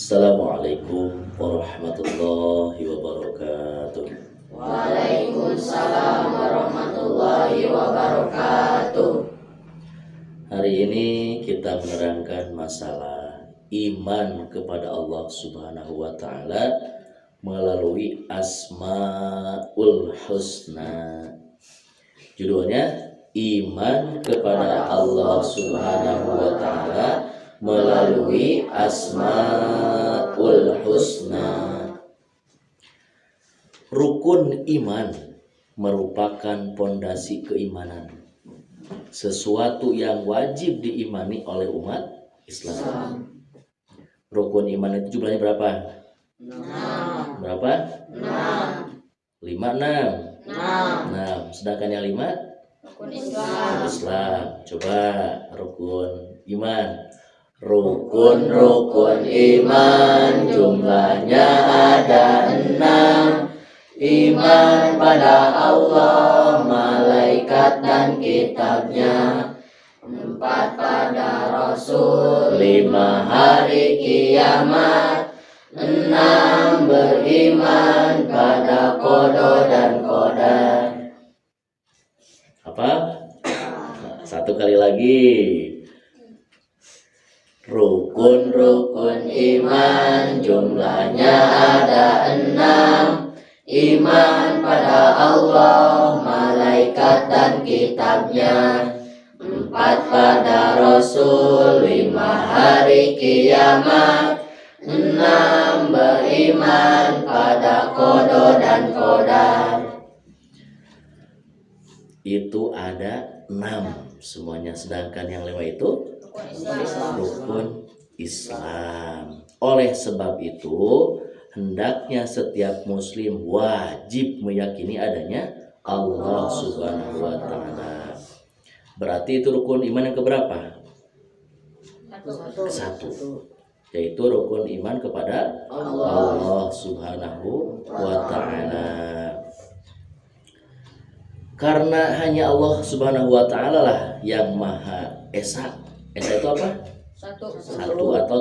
Assalamualaikum warahmatullahi wabarakatuh. Waalaikumsalam warahmatullahi wabarakatuh. Hari ini kita menerangkan masalah iman kepada Allah Subhanahu wa Ta'ala melalui Asmaul Husna. Judulnya iman kepada Allah Subhanahu wa Ta'ala melalui Asmaul Husna. Rukun iman merupakan pondasi keimanan, sesuatu yang wajib diimani oleh umat Islam. Rukun iman itu jumlahnya berapa? 6. Berapa? 6. 5, 6. Sedangkan yang 5 Rukun Islam. Islam. Coba rukun iman. Rukun iman jumlahnya ada 6. Iman pada Allah, malaikat dan kitabnya. 4 pada Rasul. 5 hari kiamat. 6 beriman pada qada dan qadar. Apa? Satu kali lagi. Rukun iman jumlahnya ada 6. Iman pada Allah, malaikat dan kitabnya. 4 pada Rasul. 5 hari kiamat. 6 beriman pada qada dan qadar. Itu ada 6 semuanya. Sedangkan yang 5 itu rukun Islam. Oleh sebab itu, hendaknya setiap muslim wajib meyakini adanya Allah Subhanahu wa Ta'ala. Berarti itu rukun iman yang keberapa? Satu. Yaitu rukun iman kepada Allah Subhanahu wa Ta'ala. Karena hanya Allah Subhanahu wa Ta'ala lah yang Maha Esa. Esa itu apa? Satu atau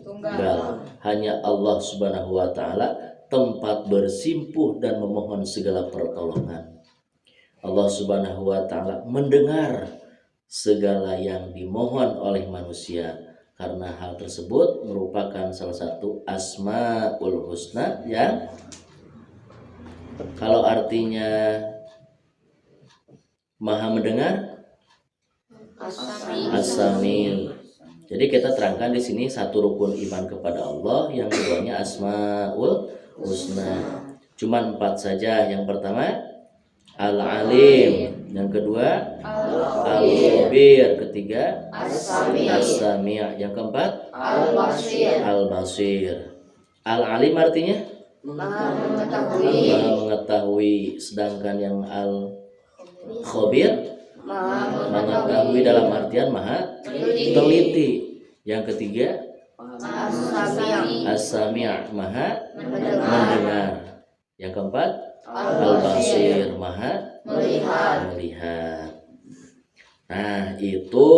tunggal. Hanya Allah Subhanahu wa Ta'ala tempat bersimpuh dan memohon segala pertolongan. Allah Subhanahu wa Ta'ala mendengar segala yang dimohon oleh manusia. Karena hal tersebut merupakan salah satu Asmaul Husna yang kalau artinya Maha mendengar, As-Sami. Jadi kita terangkan di sini satu rukun iman kepada Allah, yang keduanya Asmaul Husna. Cuma 4 saja. Yang pertama Al-Alim, yang kedua Al-Khabir, ketiga As-Sami', yang keempat Al-Basir. Al-Alim artinya Maha mengetahui, sedangkan yang Al-Khabir mengetahui dalam artian maha teliti. Yang ketiga As-Sami' maha mendengar. Yang keempat Al-Basir maha melihat. Nah, itu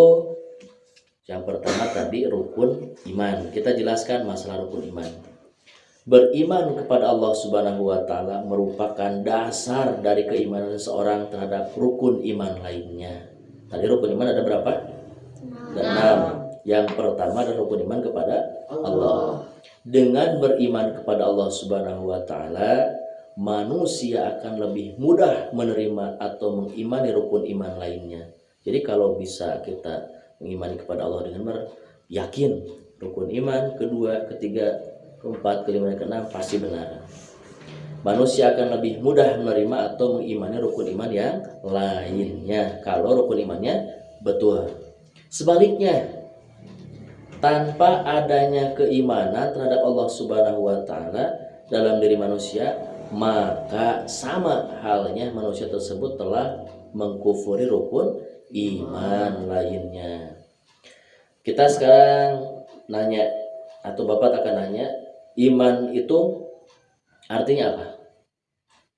yang pertama tadi rukun iman. Kita jelaskan masalah rukun iman. Beriman kepada Allah Subhanahu wa Ta'ala merupakan dasar dari keimanan seseorang terhadap rukun iman lainnya. Tadi rukun iman ada berapa? 6. Yang pertama adalah rukun iman kepada Allah. Dengan beriman kepada Allah Subhanahu wa Ta'ala, manusia akan lebih mudah menerima atau mengimani rukun iman lainnya. Jadi kalau bisa kita mengimani kepada Allah dengan yakin, rukun iman kedua, ketiga, keempat, kelima, keenam pasti benar. Manusia akan lebih mudah menerima atau mengimani rukun iman yang lainnya kalau rukun imannya betul. Sebaliknya, tanpa adanya keimanan terhadap Allah Subhanahu wa Ta'ala dalam diri manusia, maka sama halnya manusia tersebut telah mengkufuri rukun iman lainnya. Kita sekarang nanya, atau Bapak akan nanya, iman itu artinya apa?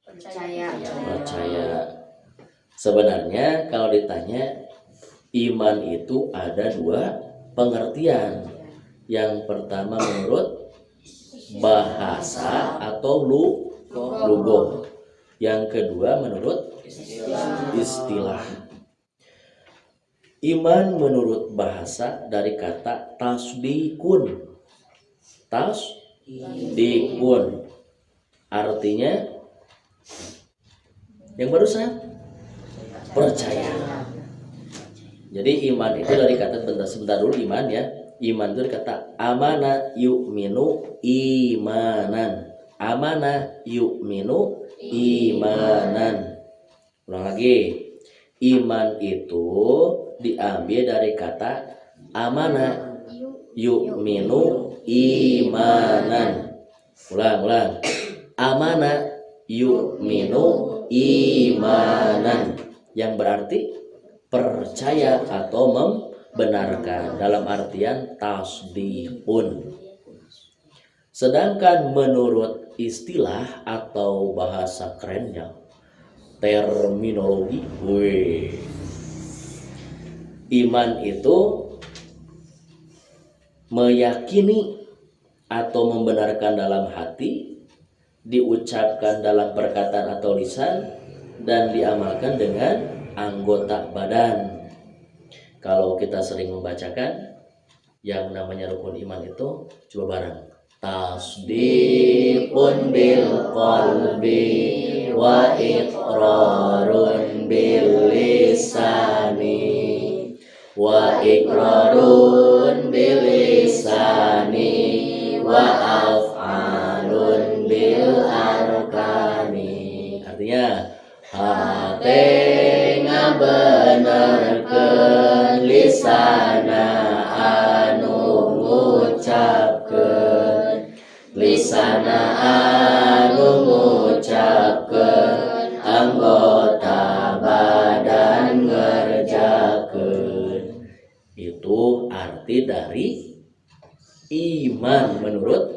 Percaya. Sebenarnya kalau ditanya, iman itu ada 2 pengertian. Yang pertama menurut bahasa atau lugoh. Yang kedua menurut istilah. Iman menurut bahasa dari kata tasdikun. Tasdikun artinya yang barusan percaya. Jadi iman itu dari kata sebentar dulu iman ya. Iman itu dari kata amana yu'minu imanan. Amana yu'minu imanan. Ulang lagi. Iman itu diambil dari kata amana yu'minu imanan. Ulang. Amana yu'minu imanan. Yang berarti percaya atau membenarkan dalam artian tasdikun. Sedangkan menurut istilah atau bahasa kerennya terminologi, iman itu meyakini atau membenarkan dalam hati, diucapkan dalam perkataan atau lisan, dan diamalkan dengan anggota badan. Kalau kita sering membacakan yang namanya rukun iman itu, coba bareng. Tasdiqun bil qalbi wa iqrarun bil lisani wa iqrarun bil lisani wa af'alun bil arkani. Artinya hate ngabenerkeun lisana anu ngucapkeun, lisana anu ngucapkeun, anggota badan ngerjakeun. Itu arti dari iman menurut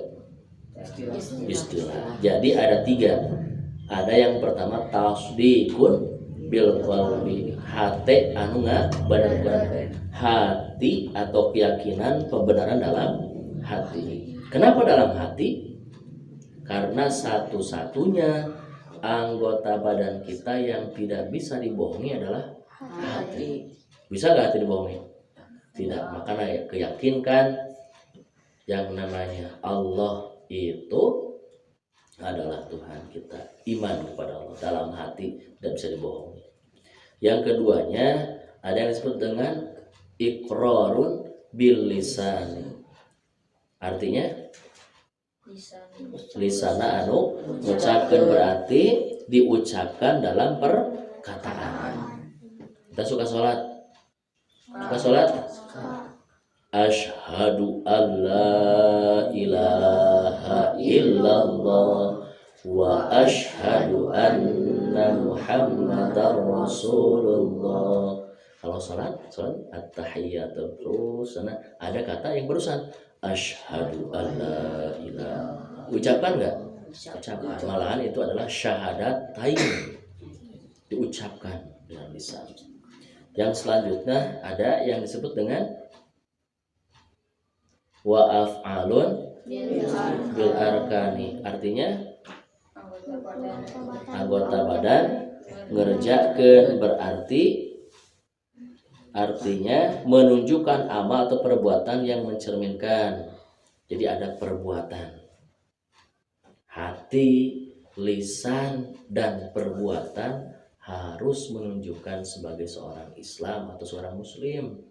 istilah. Jadi ada 3. Ada yang pertama tasdikun bil qalbi, hati anu ngabenerkeun, hati atau keyakinan pembenaran dalam hati. Kenapa dalam hati? Karena satu-satunya anggota badan kita yang tidak bisa dibohongi adalah hati. Bisa gak hati dibohongi? Tidak. Makanya keyakinkan yang namanya Allah itu adalah Tuhan kita. Iman kepada Allah dalam hati tidak bisa dibohongi. Yang keduanya ada yang disebut dengan iqrarun bil lisani. Artinya lisana anu mengucapkan berarti diucapkan dalam perkataan. Kita suka sholat. Asyhadu alla ilaha illallah wa asyhadu anna muhammadar rasulullah. Kalau salat at-tahiyyatu terus ada kata yang barusan asyhadu alla ilaha. Ucapkan enggak? Ucapkan. Malahan itu adalah syahadatain. Diucapkan dengan lisan. Yang selanjutnya ada yang disebut dengan wa af'alun bil arkani. Artinya anggota badan ngerjakeun, berarti artinya menunjukkan amal atau perbuatan yang mencerminkan. Jadi ada perbuatan hati, lisan, dan perbuatan harus menunjukkan sebagai seorang Islam atau seorang Muslim.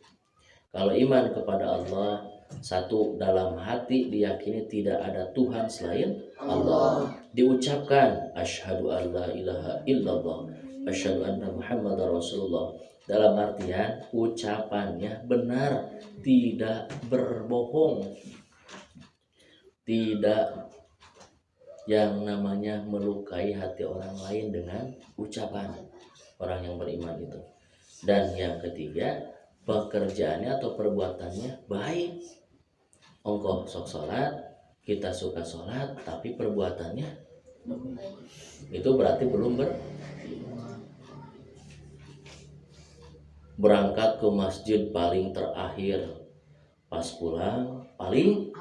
Kalau iman kepada Allah, satu, dalam hati diyakini tidak ada Tuhan selain Allah. Diucapkan asyhadu alla ilaha illallah, asyhadu anna muhammadar rasulullah. Dalam artian ucapannya benar, tidak berbohong, tidak yang namanya melukai hati orang lain dengan ucapan orang yang beriman itu. Dan yang ketiga, pekerjaannya atau perbuatannya baik. Ongkoh sok sholat, kita suka sholat, tapi perbuatannya itu berarti belum berangkat ke masjid paling terakhir, pas pulang paling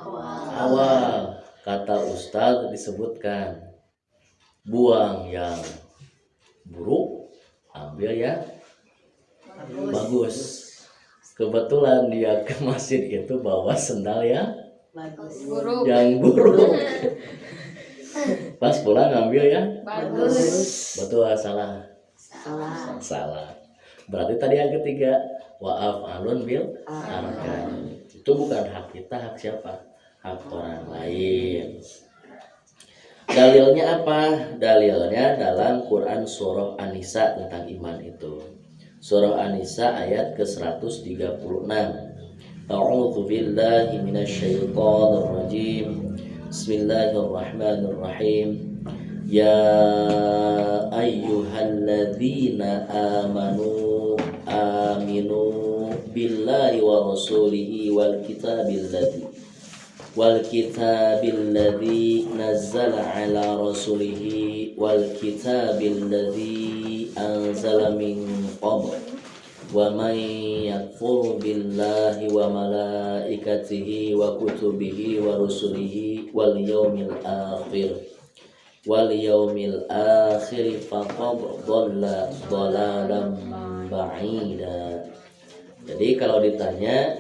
awal. kata Ustadz disebutkan buang yang buruk, ambil yang bagus. Kebetulan dia ke masjid itu bawa sendal yang buruk, buruk. Pas pulang ngambil yang bagus. betul, salah. Berarti tadi yang ketiga wa'af alun bil arkan. Itu bukan hak kita, hak siapa? Hak orang lain. Dalilnya apa? Dalilnya dalam Quran surah An-Nisa tentang iman itu. Surah An-Nisa ayat ke-136. A'udzu billahi minasyaitonir rajim. Bismillahirrahmanirrahim. Ya ayyuhalladzina amanu billahi wa rasulihi wal kitabilladzi nazzala ala rasulihi wal kitabilladzi anzala min qabl wa man yakfur billahi wa malaikatihi wa kutubihi wa rusulihi wal yaumil akhir faqad dhalla dhalalan ba'ida. Jadi kalau ditanya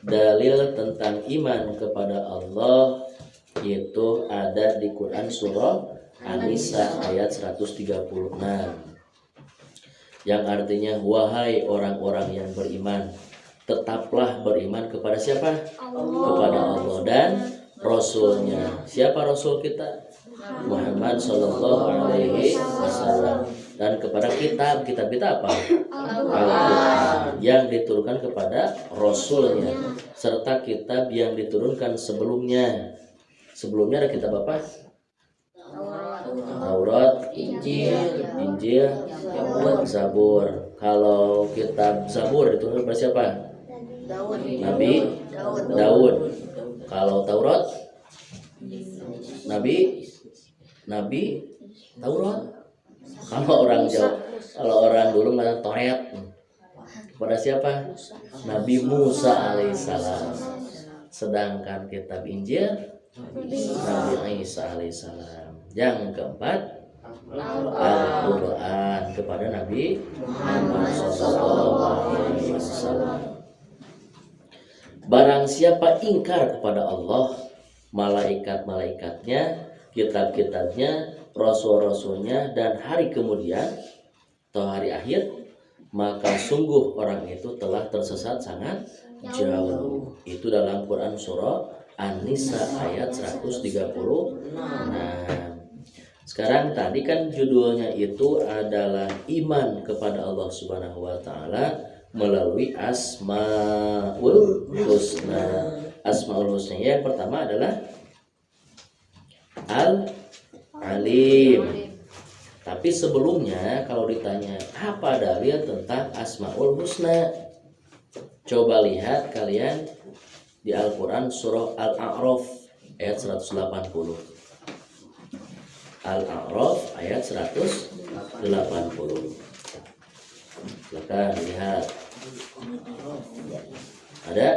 dalil tentang iman kepada Allah itu ada di Quran surah An-Nisa ayat 136, yang artinya wahai orang-orang yang beriman, tetaplah beriman kepada siapa? Kepada Allah dan Rasulnya. Siapa Rasul kita? Muhammad Sallallahu Alaihi Wasallam. Dan kepada kitab kita apa? Al-Quran yang diturunkan kepada Rasulnya, serta kitab yang diturunkan sebelumnya. Sebelumnya ada kitab apa? Taurat, Injil, Zabur. Kalau kitab Zabur diturunkan kepada siapa? Nabi Daud. Kalau Taurat, Nabi Taurat. Kalau orang Jawa, kalau orang dulu mengatakan Toret, kepada siapa? Nabi Musa alaihissalam. Sedangkan kitab Injil Nabi Isa alaihissalam. Yang keempat Al-Quran kepada Nabi Muhammad SAW. Barang siapa ingkar kepada Allah, malaikat-malaikatnya, kitab-kitabnya, rasul-rasulnya, dan hari kemudian atau hari akhir, maka sungguh orang itu telah tersesat sangat jauh. Itu dalam Quran surah An-Nisa ayat 136. Sekarang tadi kan judulnya itu adalah iman kepada Allah Subhanahu wa taala melalui Asmaul Husna. Asmaul Husna yang pertama adalah Al-Alim. Tapi sebelumnya kalau ditanya apa dalil tentang Asmaul Husna, coba lihat kalian di Al-Quran surah Al-A'raf ayat 180. Al-A'raf ayat 180. Silakan lihat. Ada?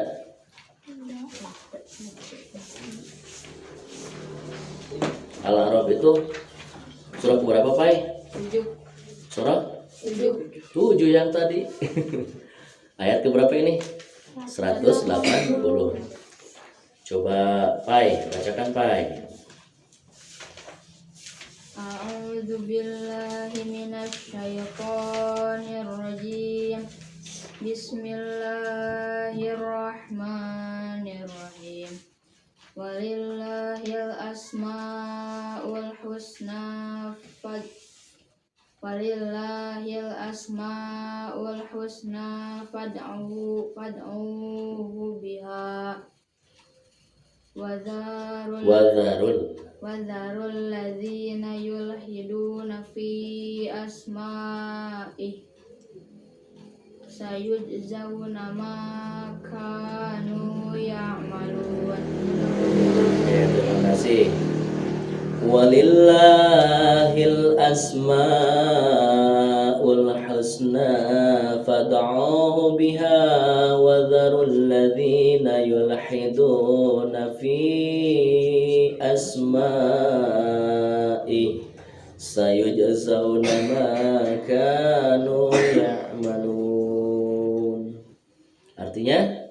Al-A'raf itu surah berapa, Pai? 7. Surah 7 yang tadi. Ayat keberapa ini? 180. Coba Pai, bacakan Pai. A'udzu billahi minasy syaithanir rajim. Bismillahirrahmanirrahim. Walillahil asmaul husna fad'uhu biha wadharul ladzina yulhiduna fi asma'ih sayujzauna ma kanu ya'malun. Terima kasih. Walillahil asmaul husna fad'uhu biha wadharul ladzina yulhiduna yulhiduna fi asma'i sayujzauna ma kanu ya'malun. Artinya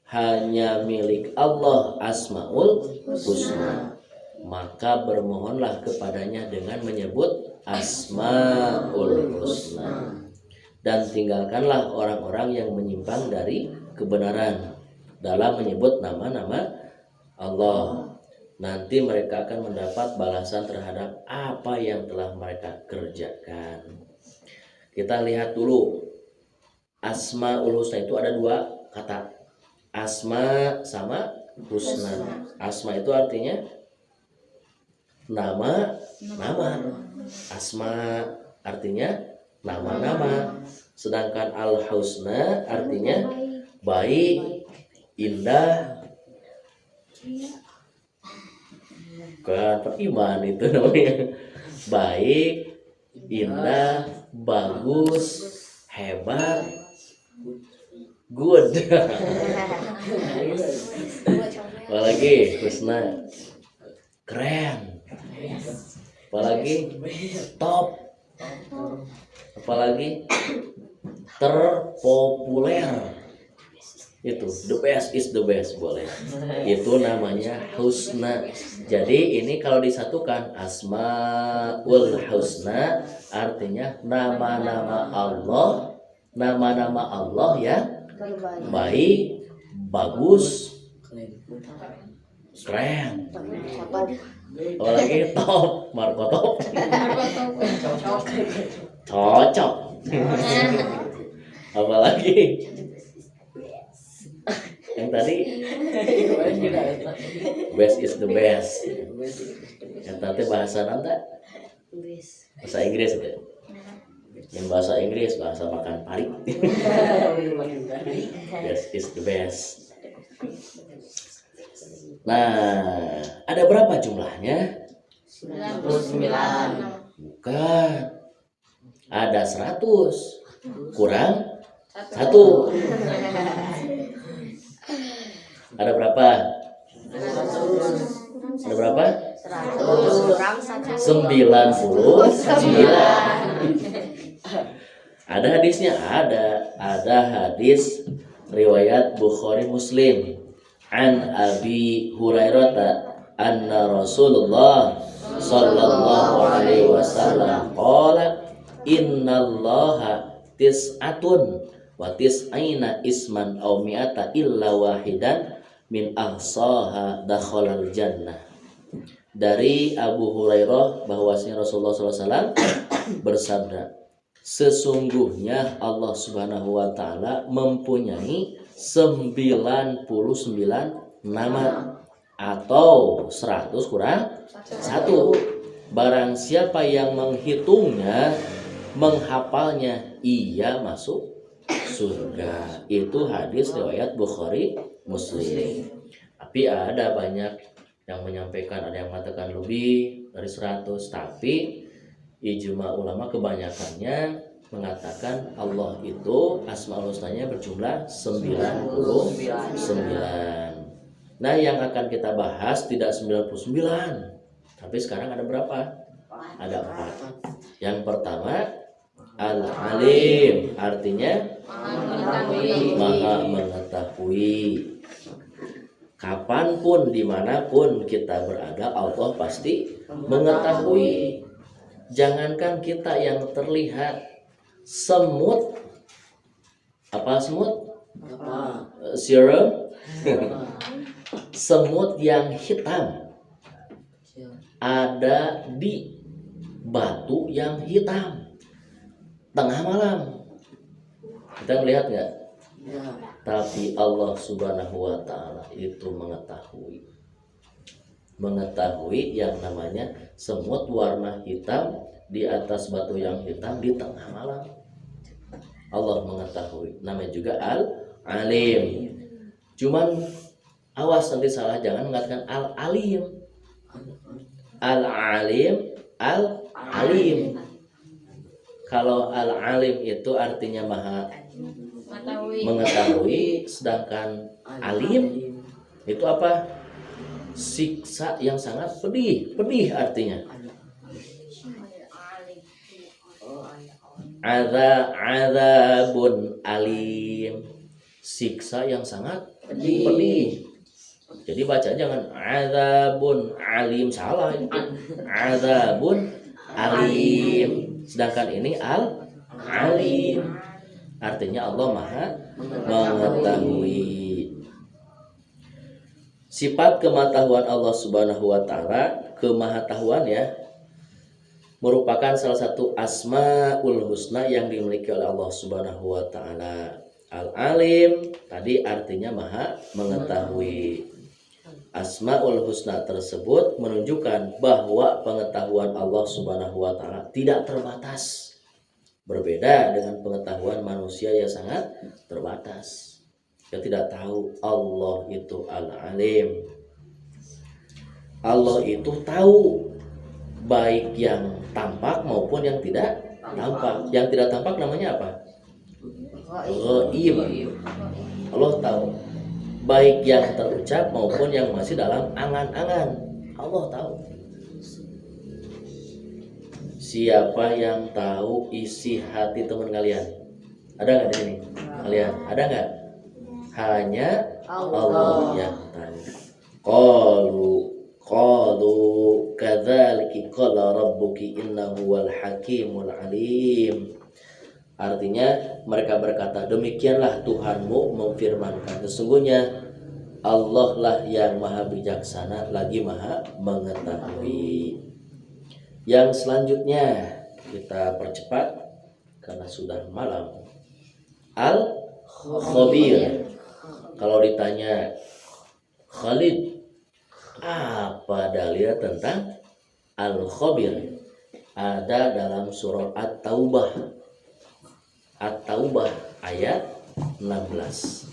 hanya milik Allah Asmaul Husna, maka bermohonlah kepadanya dengan menyebut Asmaul Husna, dan tinggalkanlah orang-orang yang menyimpang dari kebenaran dalam menyebut nama-nama Allah. Nanti mereka akan mendapat balasan terhadap apa yang telah mereka kerjakan. Kita lihat dulu, Asmaul Husna itu ada dua kata, Asma sama Husna. Asma itu artinya nama. Asma artinya nama-nama. Sedangkan Al-Husna artinya baik, indah. Bukan beriman itu namanya. Baik, indah, bagus, hebat, good. Apalagi Husna, keren. Apalagi top. Apalagi terpopuler. Itu the best is the best, boleh. Itu namanya Husna. Jadi ini kalau disatukan Asmaul Husna artinya nama-nama Allah, nama-nama Allah yang baik, bagus, keren. Apalagi top, Marco top. Cocok. Apalagi yang tadi best is the best. Yang tadi bahasa nanti bahasa Inggris itu. Yang bahasa Inggris bahasa makan pari. Best is the best. Nah, ada berapa jumlahnya? 99. Bukan. Ada 100 kurang 1. Ada berapa? 100. Ada berapa? 100 kurang 1. 99. Ada hadisnya? Ada hadis riwayat Bukhari Muslim. An Abi Hurairah anna Rasulullah sallallahu alaihi wasallam qala innallaha tis'atun wa tis'ina isman aw mi'ata illa wahidan min ahsaha dakhalal jannah. Dari Abu Hurairah bahwasanya Rasulullah SAW bersabda, sesungguhnya Allah Subhanahu wa taala mempunyai 99 nama atau 100 kurang 1. Barang siapa yang menghitungnya, menghafalnya, ia masuk surga. Itu hadis riwayat Bukhari Muslim. Tapi ada banyak yang menyampaikan, ada yang mengatakan lebih dari 100, tapi ijma ulama kebanyakannya mengatakan Allah itu Asmaul Husnanya berjumlah 99. Nah, yang akan kita bahas tidak 99, tapi sekarang ada berapa? Ada 4. Yang pertama Al-Alim, artinya Maha mengetahui. Kapanpun, dimanapun kita berada, Allah pasti mengetahui. Jangankan kita yang terlihat, semut, apa semut? Serum. Semut yang hitam ada di batu yang hitam tengah malam, kita melihat nggak? Tapi Allah Subhanahu wa taala itu mengetahui yang namanya semut warna hitam di atas batu yang hitam di tengah malam. Allah mengetahui, namanya juga Al-Alim. Cuman awas nanti salah, jangan mengatakan Al-Alim. Al-Alim, Al-Alim. Kalau Al-Alim itu artinya maha mengetahui, sedangkan Alim Itu apa? Siksa yang sangat pedih. Pedih artinya. Azabun alim. Siksa yang sangat pedih. Jadi baca jangan azabun alim, salah itu. Azabun alim. Sedangkan ini alim. Artinya Allah Maha mengetahui. Sifat kemahatahuan Allah Subhanahu wa taala, kemahatahuan ya, merupakan salah satu asmaul husna yang dimiliki oleh Allah Subhanahu wa taala. Al-alim tadi artinya maha mengetahui. Asmaul husna tersebut menunjukkan bahwa pengetahuan Allah Subhanahu wa taala tidak terbatas. Berbeda dengan pengetahuan manusia yang sangat terbatas. Dia tidak tahu Allah itu al-alim. Allah itu tahu baik yang tampak maupun yang tidak tampak. Yang tidak tampak namanya apa? Ghaib. Allah tahu baik yang terucap maupun yang masih dalam angan-angan. Allah tahu. Siapa yang tahu isi hati teman kalian? Ada nggak di sini? Kalian ada nggak? Hanya Allah yang tahu. Qalu kadzalika qala rabbuki innahu wal hakimul alim. Artinya mereka berkata, demikianlah Tuhanmu memfirmankan, sesungguhnya Allah lah yang maha bijaksana lagi maha mengetahui. Yang selanjutnya kita percepat karena sudah malam. Al-Khabir. Kalau ditanya Khalid, apa dalil tentang Al-Khabir? Ada dalam surah At-Taubah. At-Taubah ayat 16.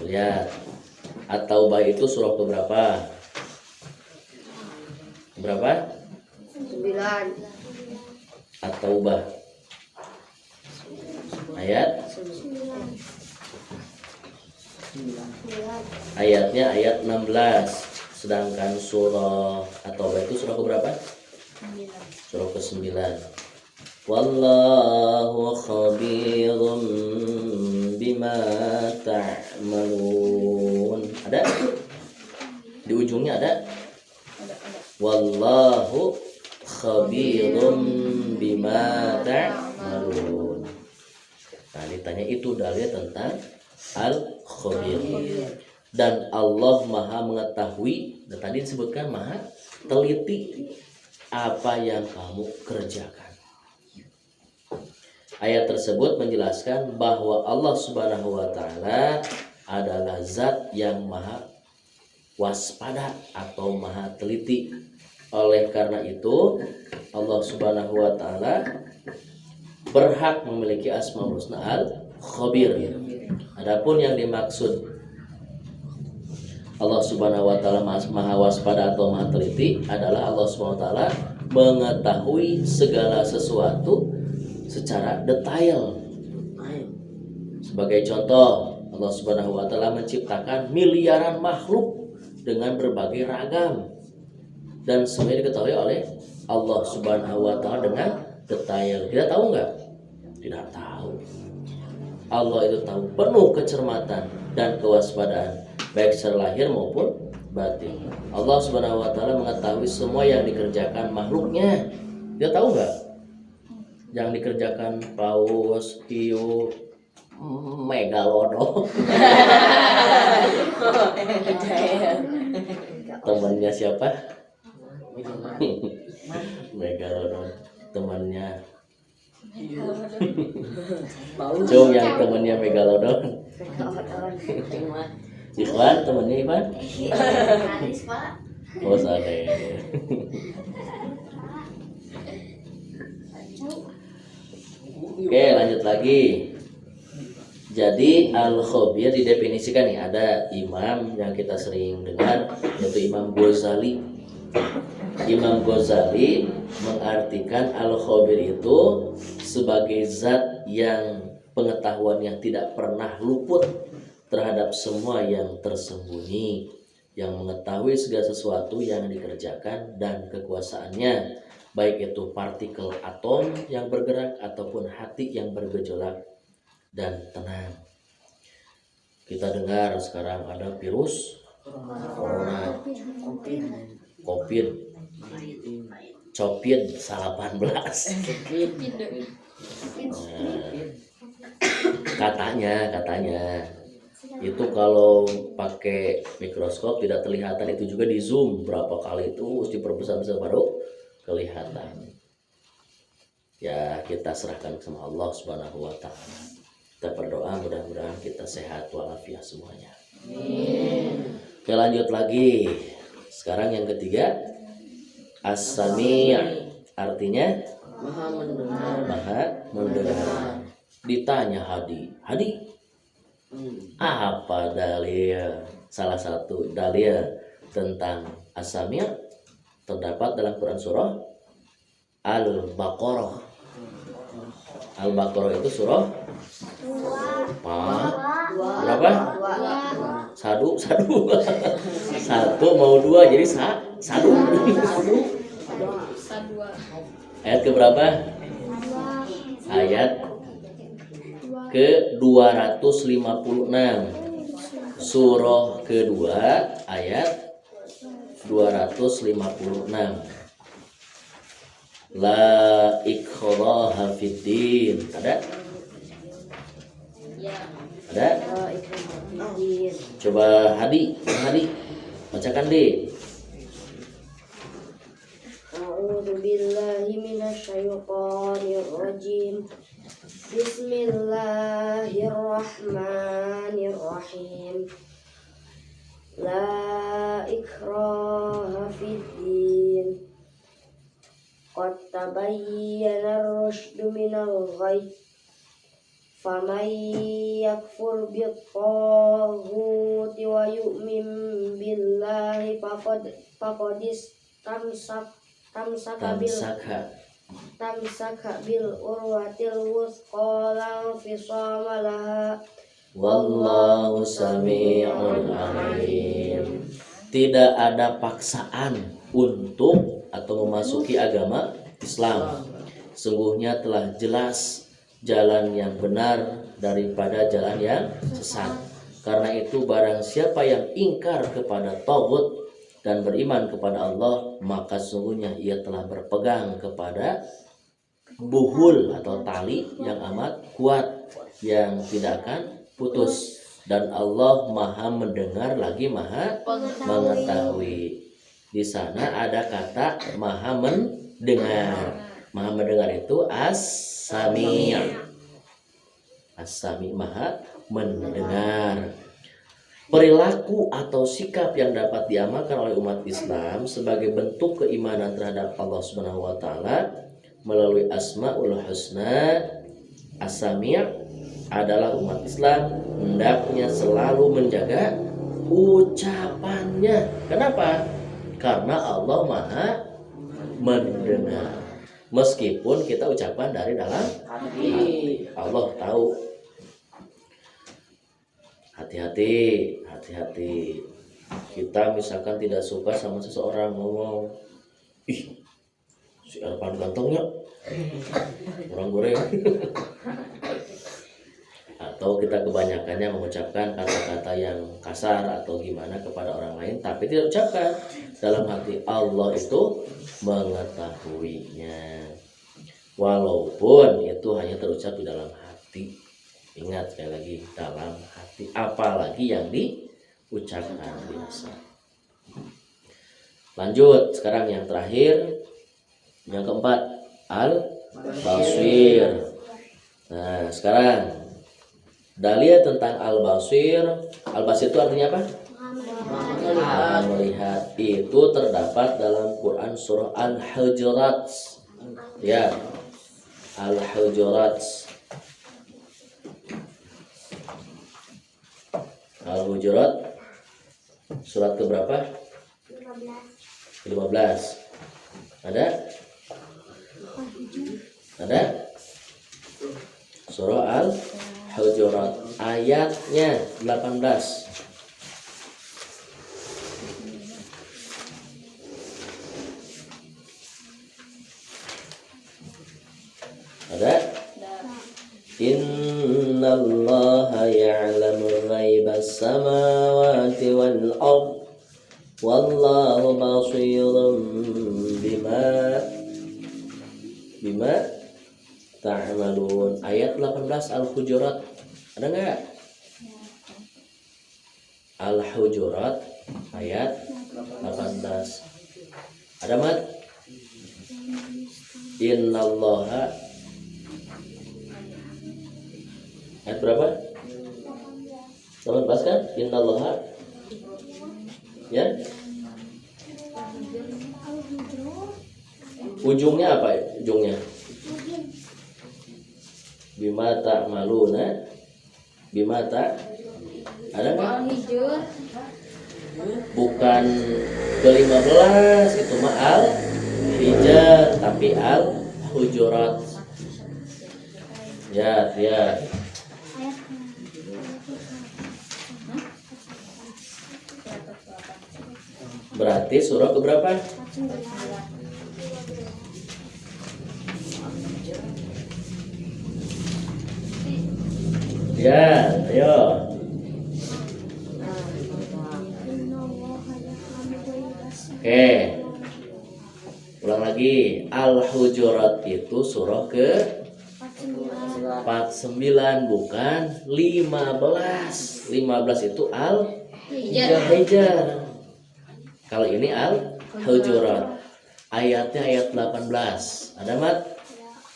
Lihat. At-Taubah itu surah keberapa? Berapa? 9. At-Taubah ayat ayatnya ayat 16. Sedangkan surah At-Taubah itu surah keberapa? Surah ke-9. Wallahu khabirum bima ta'malun. Ada? Di ujungnya ada? Wallahu khabirum bima ta'malun. Nah, ditanya itu dalil tentang Al-Khabir. Dan Allah maha mengetahui, dan tadi disebutkan maha teliti apa yang kamu kerjakan. Ayat tersebut menjelaskan bahwa Allah Subhanahu wa taala adalah zat yang maha waspada atau maha teliti. Oleh karena itu Allah Subhanahu wa taala berhak memiliki asmaul husna al-khabir. Adapun yang dimaksud Allah Subhanahu wa taala maha waspada atau maha teliti adalah Allah Subhanahu wa taala mengetahui segala sesuatu secara detail. Sebagai contoh, Allah Subhanahu wa taala menciptakan miliaran makhluk dengan berbagai ragam, dan semuanya diketahui oleh Allah Subhanahu wa taala dengan detail. Kita tahu nggak? Tidak tahu. Allah itu tahu penuh kecermatan dan kewaspadaan baik secara lahir maupun batin. Allah Subhanahu wa taala mengetahui semua yang dikerjakan makhluknya. Dia tahu nggak? Yang dikerjakan paus, hiu, megalodon. Temannya siapa? Megalodon. Temannya Cung yang temannya megalodon. Ikhwan, temannya Ikhwan? Oh, sadar. Oke, lanjut lagi. Jadi al-khabir didefinisikan nih, ada imam yang kita sering dengar yaitu Imam Ghazali. Imam Ghazali mengartikan al-khabir itu sebagai zat yang pengetahuannya tidak pernah luput terhadap semua yang tersembunyi, yang mengetahui segala sesuatu yang dikerjakan dan kekuasaannya, baik itu partikel atom yang bergerak ataupun hati yang bergejolak dan tenang. Kita dengar sekarang ada virus corona, COVID, COVID 18. Katanya itu kalau pakai mikroskop tidak kelihatan, itu juga di zoom berapa kali itu harus diperbesar-besar baru kelihatan. Ya, kita serahkan sama Allah Subhanahu wa taala. Kita berdoa mudah-mudahan kita sehat walafiat semuanya. Amin. Oke, lanjut lagi. Sekarang yang ketiga, As-Sami', artinya Maha mendengar. Maha mendengar. Ditanya Hadi, apa dalil? Salah satu dalil tentang As-Sami' terdapat dalam Quran surah Al-Baqarah. Al-Baqarah itu surah berapa? Satu mau dua jadi satu. Ayat ke berapa? Ayat ke 256. Surah kedua ayat 256. La ikraha fiddin. Ada? Ada? Coba Hadi bacakan deh. A'udzu billahi minasyaitonir rajim. Bismillahirrahmanirrahim. La ikraha fiddin. Qad tabayyana ar-rusydu minal ghayy. Faman yakfur bit-taghuti wa yu'min billahi faqad tamsaka bil urwatil wuthqa la fisama laha. Wallahu sami'un alim. Tidak ada paksaan untuk atau memasuki agama Islam. Sungguhnya telah jelas jalan yang benar daripada jalan yang sesat. Karena itu barang siapa yang ingkar kepada taghut dan beriman kepada Allah, maka sungguhnya ia telah berpegang kepada buhul atau tali yang amat kuat yang tidak akan putus. Dan Allah Maha mendengar lagi Maha mengetahui. Di sana ada kata Maha mendengar. Maha mendengar itu As-Sami'. As-Sami' Maha mendengar. Perilaku atau sikap yang dapat diamalkan oleh umat Islam sebagai bentuk keimanan terhadap Allah Subhanahu wa taala melalui Asmaul Husna, As-Sami' adalah umat Islam hendaknya selalu menjaga ucapannya. Kenapa? Karena Allah Maha mendengar. Meskipun kita ucapan dari dalam hati, Allah tahu. Hati-hati. Kita misalkan tidak suka sama seseorang ngomong, ih, si Erpan gantengnya, orang goreng. Atau kita kebanyakannya mengucapkan kata-kata yang kasar atau gimana kepada orang lain, tapi tidak ucapkan dalam hati. Allah itu mengetahuinya, walaupun itu hanya terucap di dalam hati. Ingat sekali lagi, dalam hati, apalagi yang diucapkan biasa. Lanjut, sekarang yang terakhir, yang keempat, Al-Basir. Nah, sekarang dalil tentang Al-Basir. Al-Basir itu artinya apa? Melihat. Itu terdapat dalam Quran surah Al-Hujurat. Ya, Al-Hujurat. Al-Hujurat surat keberapa? 15. Ada? Surah Hujurat ayatnya 18. Ada? Innallaha ya'lamu ghaibas samawati wal ard wallahu basirun bima ta'malun. Ayat 18 Al-Hujurat. Ada enggak? Al-Hujurat ayat 18. Ada, Mat? Innallaha ayat berapa? 18 kan? Innallaha ya? Ujungnya apa? Ujungnya bima ta'maluna. Bima ta' ada nggak? Bukan ke-15 itu mah al-Hijr, tapi al-Hujurat. Ya. Berarti surah keberapa? Ya, ayo. Oke. Ulang lagi. Al-Hujurat itu surah ke 49, bukan 15. 15 itu al-Hijr. Kalau ini al-Hujurat. Ayatnya ayat 18. Ada, Mat?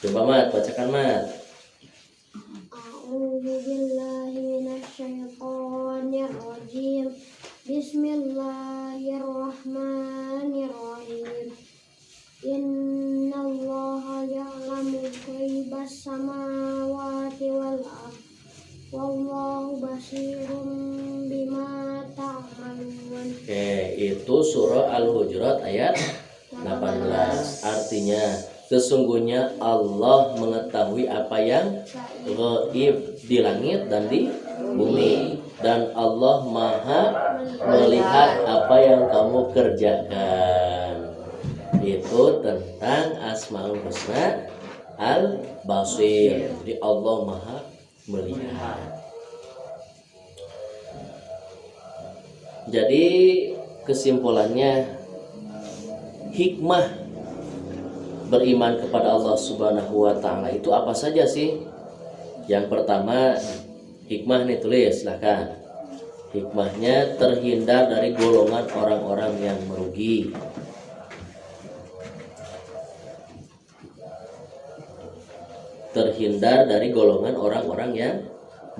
Coba, Mat, bacakan, Mat. A'udzubillahiminasyaitonirrajim. Bismillahirrahmanirrahim. Innallaha ya'lamu ghaibas samawati wal ard. Wallahu basirun bima ta'malun. Oke, itu surah Al-Hujurat ayat 18. Artinya sesungguhnya Allah mengetahui apa yang gaib di langit dan di bumi, dan Allah Maha melihat apa yang kamu kerjakan. Itu tentang Asmaul Husna Al-Basir. Jadi Allah Maha melihat. Jadi kesimpulannya, hikmah beriman kepada Allah Subhanahu wa Ta'ala itu apa saja sih? Yang pertama, hikmah nih, tulis silahkan. Hikmahnya terhindar dari golongan orang-orang yang merugi. Terhindar dari golongan orang-orang yang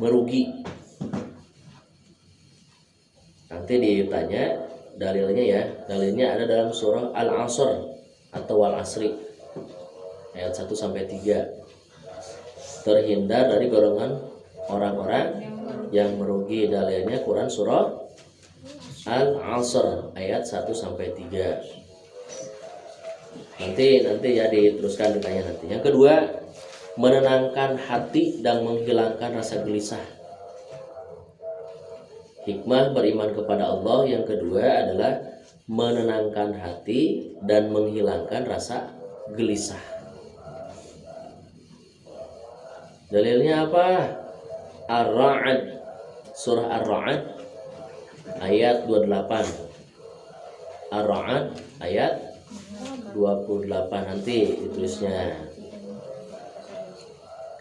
merugi. Nanti ditanya dalilnya ya. Dalilnya ada dalam surah Al-Asr atau Al-Asri ayat 1 sampai 3. Terhindar dari golongan orang-orang yang merugi. Dalilnya Quran surah Al-Asr ayat 1 sampai 3. Nanti ya diteruskan ditanya nanti. Yang kedua, menenangkan hati dan menghilangkan rasa gelisah. Hikmah beriman kepada Allah yang kedua adalah menenangkan hati dan menghilangkan rasa gelisah. Dalilnya apa? Ar-Ra'd, surah Ar-Ra'd ayat 28. Ar-Ra'd ayat 28, nanti ditulisnya.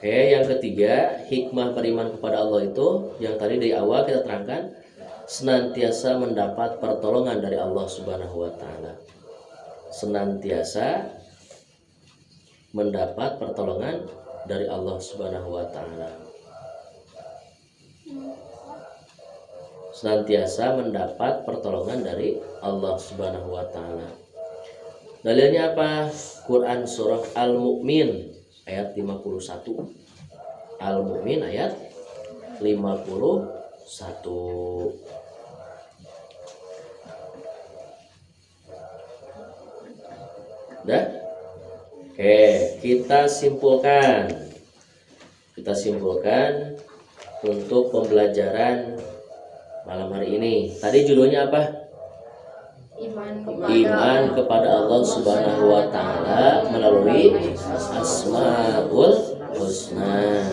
Oke, yang ketiga, hikmah beriman kepada Allah itu yang tadi di awal kita terangkan, senantiasa mendapat pertolongan dari Allah Subhanahu wa Ta'ala. Senantiasa mendapat pertolongan dari Allah Subhanahu wa Ta'ala. Senantiasa mendapat pertolongan dari Allah Subhanahu wa Ta'ala. Dalilnya apa? Quran surah Al-Mu'min ayat 51. Al-Mu'min ayat 51. Udah? Oke, kita simpulkan untuk pembelajaran malam hari ini. Tadi judulnya apa? Iman kepada Allah Subhanahu wa taala melalui Asmaul Husna.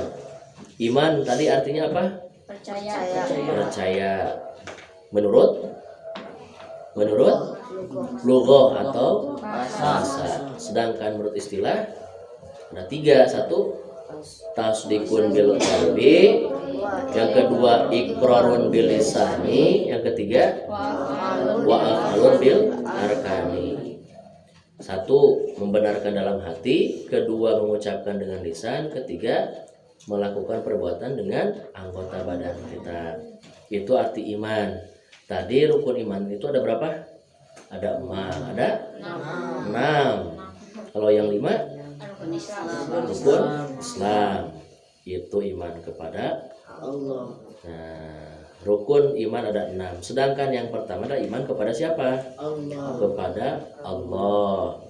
Iman tadi artinya apa? Percaya. Menurut lugah atau bahasa. Sedangkan menurut istilah ada 3. 1 tasdikun bil qalbi, yang kedua iqrarun bil lisani, yang ketiga wa af'alun bil arkani. 1 membenarkan dalam hati, kedua mengucapkan dengan lisan, ketiga melakukan perbuatan dengan anggota badan kita. Itu arti iman. Tadi rukun iman itu ada berapa? Ada 4, ada 6. Kalau yang 5 rukun Islam, itu iman kepada Allah. Nah, rukun iman ada 6. Sedangkan yang pertama adalah iman kepada siapa? Allah. Kepada Allah.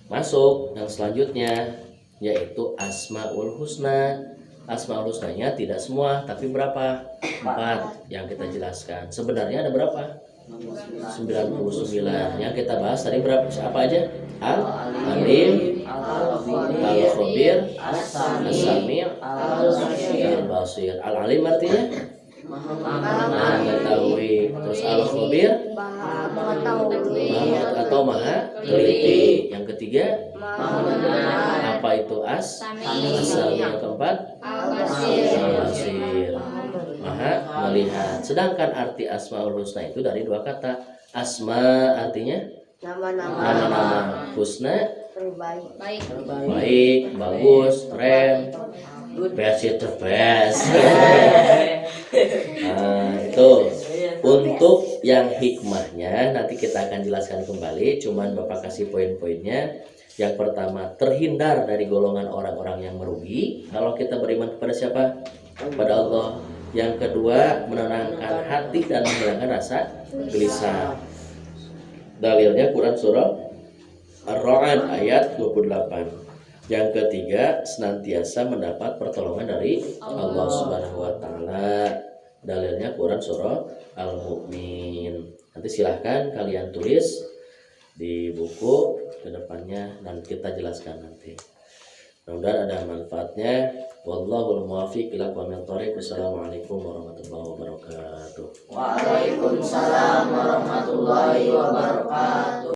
Masuk yang selanjutnya, yaitu Asmaul Husna. Asmaul Husnanya tidak semua, tapi berapa? 4 yang kita jelaskan. Sebenarnya ada berapa? 99. Yang kita bahas tadi berapa? Siapa aja? Al-Alim, Al-Khabir, As-Sami', Al-Basir. Al-Alim artinya mengetahui. Terus Al-Khabir atau maha teliti. Yang ketiga apa itu As-Sami'? Yang keempat Al-Basir, maha melihat. Sedangkan arti Asmaul Husna itu dari 2 kata. Asma artinya nama-nama, husna baik, bagus, keren, best is the best. Nah, itu untuk yang hikmahnya nanti kita akan jelaskan kembali. Cuman Bapak kasih poin-poinnya. Yang pertama, terhindar dari golongan orang-orang yang merugi kalau kita beriman kepada siapa? Kepada Allah. Yang kedua, menenangkan hati dan menghilangkan rasa gelisah. Dalilnya Quran surah Ar-Ra'd ayat 28. Yang ketiga, senantiasa mendapat pertolongan dari Allah Subhanahu wa taala. Dalilnya Quran surah Al-Mu'min. Nanti silahkan kalian tulis di buku ke depannya dan kita jelaskan nanti. Mudah-mudahan ada manfaatnya. Wallahul muwaffiq ila aqwamit thoriq. Wassalamualaikum warahmatullahi wabarakatuh. Waalaikumsalam warahmatullahi wabarakatuh.